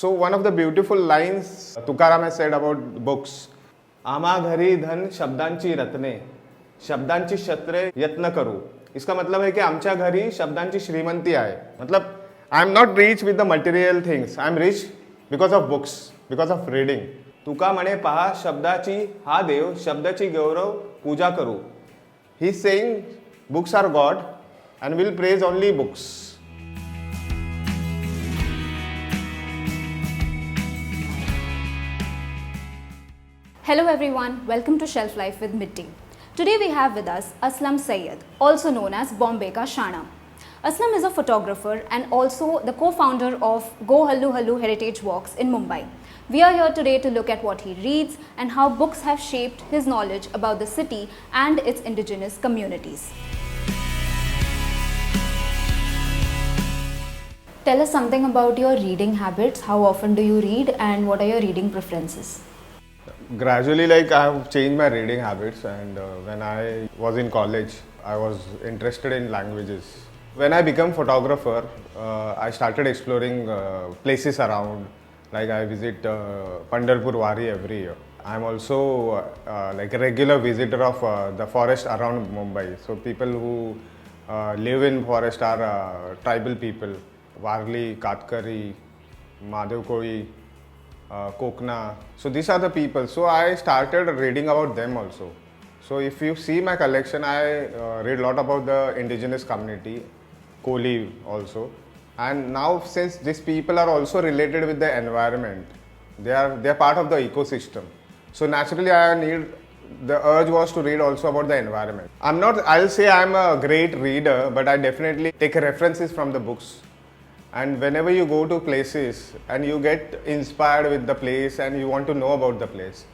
So one of the beautiful lines Tukaram has said about books, आमा घरी धन शब्दांची रत्ने, शब्दांची शस्त्रे यत्न करू. इसका मतलब है कि आमच्या घरी शब्दांची श्रीमंती आहे. मतलब I am not rich with the material things. I am rich because of books, because of reading. तुका म्हणे पहा शब्दाची हा देव, शब्दाची गौरव पूजा करू. He is saying books are God and will praise only books. Hello everyone, welcome to Shelf Life with Midday. Today we have with us Aslam Saiyad, also known as Bombay Ka Shana. Aslam is a photographer and also the co-founder of Hallu Hallu Heritage Walks in Mumbai. We are here today to look at what he reads and how books have shaped his knowledge about the city and its indigenous communities. Tell us something about your reading habits. How often do you read and what are your reading preferences? Gradually, I have changed my reading habits, and when I was in college, I was interested in languages. When I became photographer, I started exploring places around. Like I visit Pandharpur Wari every year. I'm also like a regular visitor of the forest around Mumbai. So people who live in forest are tribal people. Warli, Katkari, Madhavkoli, Kokna. So these are the people. So I started reading about them also. So if you see my collection, I read a lot about the indigenous community, Koli also. And now since these people are also related with the environment, they are part of the ecosystem. So naturally the urge was to read also about the environment. I'll say I'm a great reader, but I definitely take references from the books. And whenever you go to places and you get inspired with the place and you want to know about the place.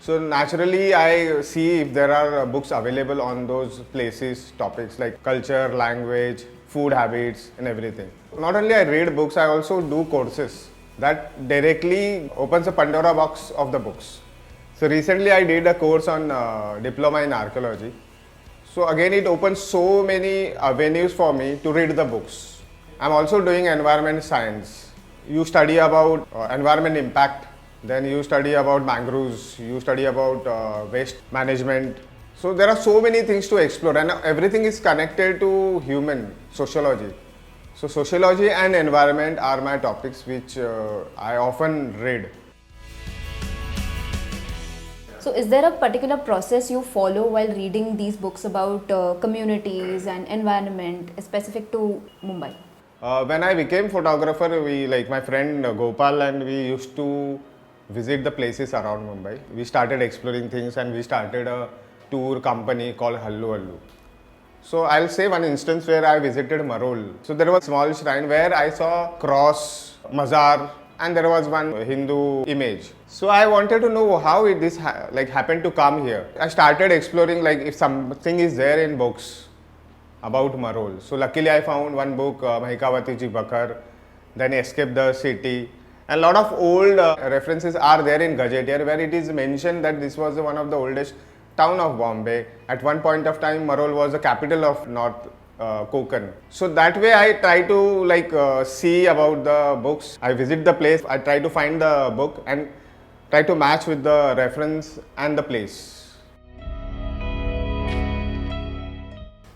So naturally I see if there are books available on those places, topics like culture, language, food habits and everything. Not only I read books, I also do courses that directly opens a Pandora box of the books. So recently I did a course on diploma in archaeology. So again it opens so many avenues for me to read the books. I'm also doing environment science. You study about environment impact, then you study about mangroves, you study about waste management. So there are so many things to explore and everything is connected to human sociology. So sociology and environment are my topics which I often read. So is there a particular process you follow while reading these books about communities and environment specific to Mumbai? When I became photographer, my friend Gopal and we used to visit the places around Mumbai. We started exploring things and we started a tour company called Hallu Hallu. So I'll say one instance where I visited Marol. So there was a small shrine where I saw cross, mazar, and there was one Hindu image. So I wanted to know how this happened to come here. I started exploring if something is there in books about Marol. So luckily I found one book, Mahikawati Ji Bakar, then Escape the City. And a lot of old references are there in Gazetteer where it is mentioned that this was one of the oldest town of Bombay. At one point of time, Marol was the capital of North Konkan. So that way I try to see about the books. I visit the place, I try to find the book and try to match with the reference and the place.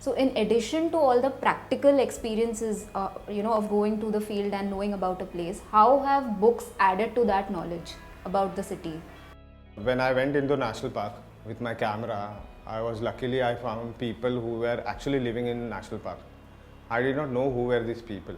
So in addition to all the practical experiences of going to the field and knowing about a place, how have books added to that knowledge about the city? When I went into National Park with my camera, I found people who were actually living in National Park. I did not know who were these people.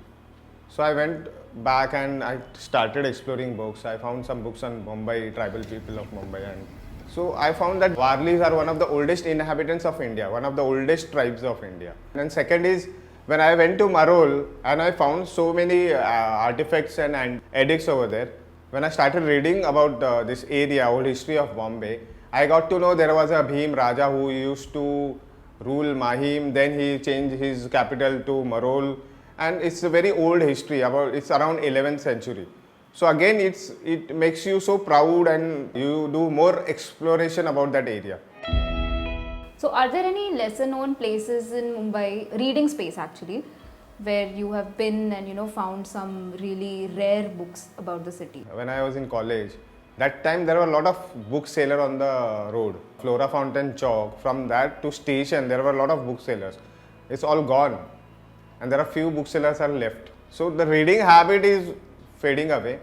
So I went back and I started exploring books. I found some books on Mumbai, tribal people of Mumbai. And so I found that Warlis are one of the oldest inhabitants of India, one of the oldest tribes of India. And second is, when I went to Marol and I found so many artifacts and edicts over there, when I started reading about this area, old history of Bombay, I got to know there was a Bhim Raja who used to rule Mahim, then he changed his capital to Marol, and it's a very old history, it's around 11th century. So again, it makes you so proud and you do more exploration about that area. So are there any lesser known places in Mumbai, reading space actually, where you have been and found some really rare books about the city? When I was in college, that time there were a lot of booksellers on the road. Flora Fountain Chalk, from that to station, there were a lot of booksellers. It's all gone, and there are few booksellers are left. So the reading habit is fading away,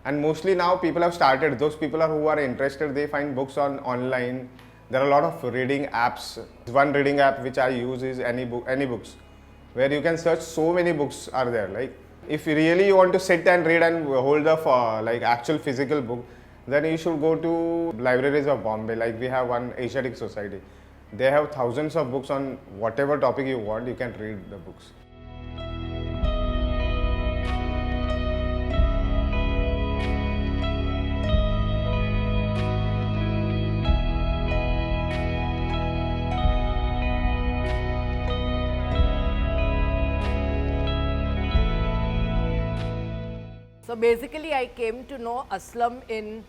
and mostly now people have started. Those people who are interested, they find books on online. There are a lot of reading apps. One reading app which I use is Any Books, where you can search so many books are there. Like if you really want to sit and read and hold the like actual physical book, then you should go to libraries of Bombay. Like we have one Asiatic Society. They have thousands of books on whatever topic you want. You can read the books. So basically, I came to know Aslam in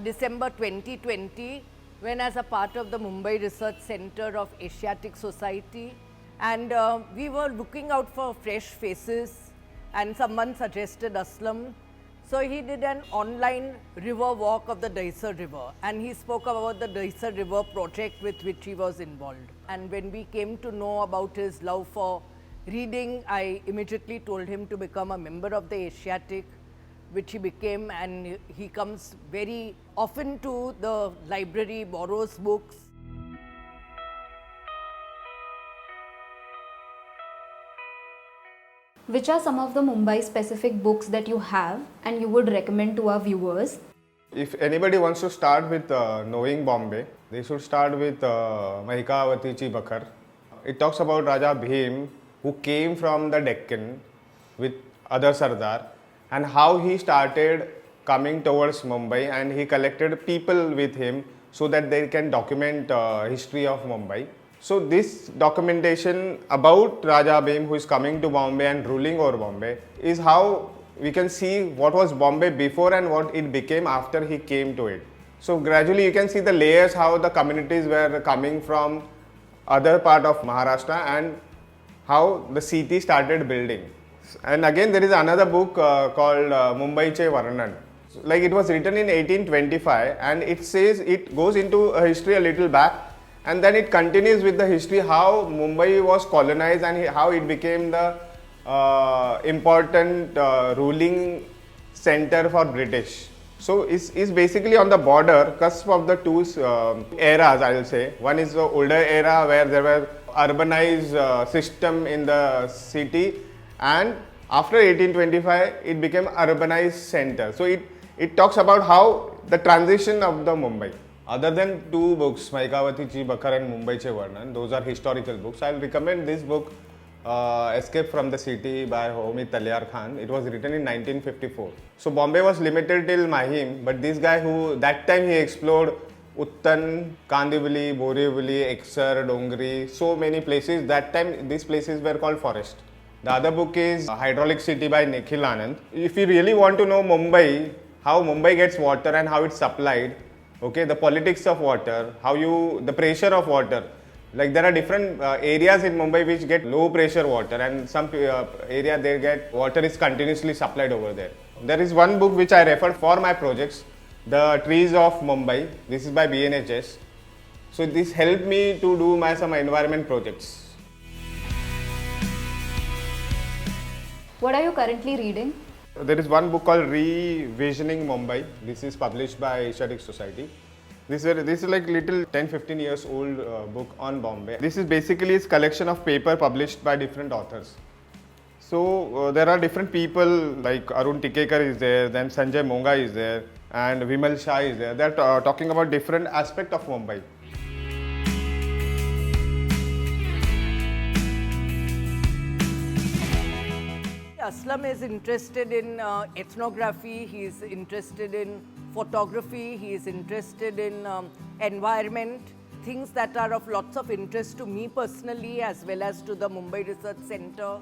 December 2020 when as a part of the Mumbai Research Center of Asiatic Society, and we were looking out for fresh faces, and someone suggested Aslam. So he did an online river walk of the Dahisar River, and he spoke about the Dahisar River project with which he was involved. And when we came to know about his love for reading, I immediately told him to become a member of the Asiatic, which he became, and he comes very often to the library, borrows books. Which are some of the Mumbai specific books that you have and you would recommend to our viewers? If anybody wants to start with knowing Bombay, they should start with Mahikawatichi Bakhar. It talks about Raja Bhim, who came from the Deccan with other Sardar, and how he started coming towards Mumbai, and he collected people with him so that they can document history of Mumbai. So this documentation about Raja Bhim, who is coming to Bombay and ruling over Bombay, is how we can see what was Bombay before and what it became after he came to it. So gradually you can see the layers, how the communities were coming from other part of Maharashtra and how the city started building. And again there is another book called Mumbai Che Varnan. Like it was written in 1825, and it says, it goes into a history a little back, and then it continues with the history how Mumbai was colonized and how it became the important ruling center for British. So it's basically on the border, cusp of the two eras, I will say. One is the older era where there were urbanized system in the city, and after 1825 it became urbanized center. So it talks about how the transition of the Mumbai. Other than two books, Mahikawatichi Bakhar and Mumbai Che Varnan, those are historical books. I will recommend this book, Escape from the City by Homi Talyar Khan. It was written in 1954. So Bombay was limited till Mahim, but this guy who that time he explored Uttan, Kandivali, Borivali, Exar, Dongri, so many places. That time these places were called forest. The other book is Hydraulic City by Nikhil Anand. If you really want to know Mumbai, how Mumbai gets water and how it's supplied, okay, the politics of water, the pressure of water. Like there are different areas in Mumbai which get low pressure water, and some area they get water is continuously supplied over there. There is one book which I referred for my projects, The Trees of Mumbai. This is by BNHS. So this helped me to do some environment projects. What are you currently reading? There is one book called Revisioning Mumbai. This is published by Asiatic Society. This is like little 10-15 years old book on Bombay. This is basically a collection of paper published by different authors. So there are different people like Arun Tikekar is there, then Sanjay Monga is there, and Vimal Shah is there. They are talking about different aspects of Mumbai. Aslam is interested in ethnography, he is interested in photography, he is interested in environment, things that are of lots of interest to me personally as well as to the Mumbai Research Center.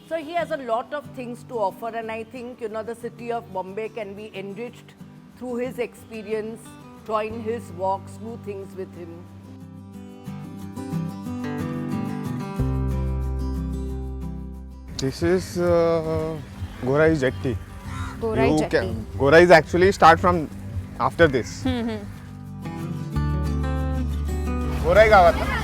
So he has a lot of things to offer, and I think the city of Bombay can be enriched through his experience, join his walks, do things with him. This is Gorai Jetty. Gorai Jetty. Gorai is actually start from after this. Gorai गावात ना?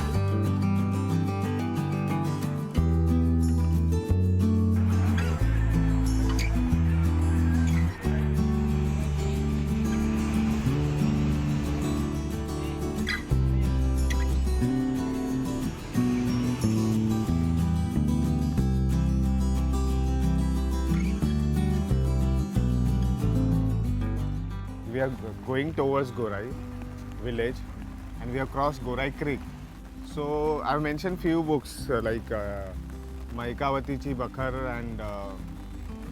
We are going towards Gorai village and we have crossed Gorai Creek. So I've mentioned few books like Maikawatichi Bakhar and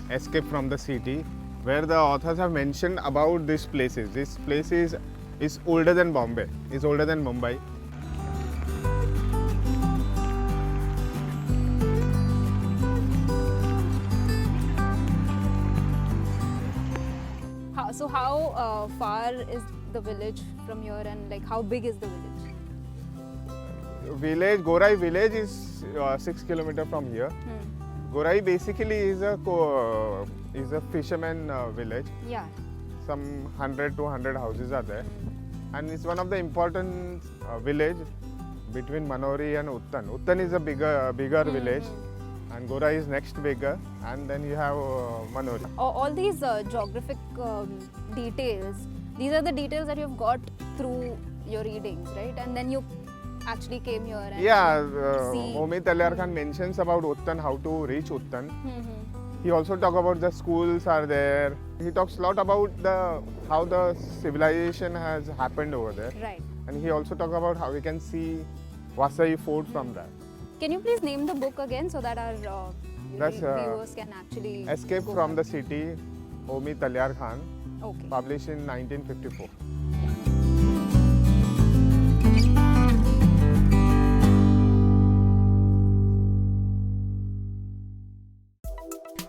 Escape from the City, where the authors have mentioned about these places. This place is older than Bombay, is older than Mumbai. So how far is the village from here, and like how big is the village? Gorai village is 6 kilometers from here. Gorai basically is a fisherman village. Yeah. Some 100 to 100 houses are there, and it's one of the important village between Manori and Uttan. Uttan is a bigger village, and Gorai is next bigger, and then you have Manori. All these geographic details, these are the details that you've got through your readings, right? And then you actually came here and see. Homi Talyar Khan mentions about Uttan, how to reach Uttan. He also talks about the schools are there. He talks a lot about how the civilization has happened over there. Right. And he also talks about how we can see Vasai Fort from there. Can you please name the book again so that our viewers can actually Escape go from back? the City, Homi Talyar Khan, Okay. published in 1954.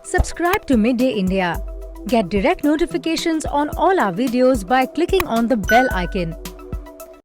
Subscribe to Midday India. Get direct notifications on all our videos by clicking on the bell icon.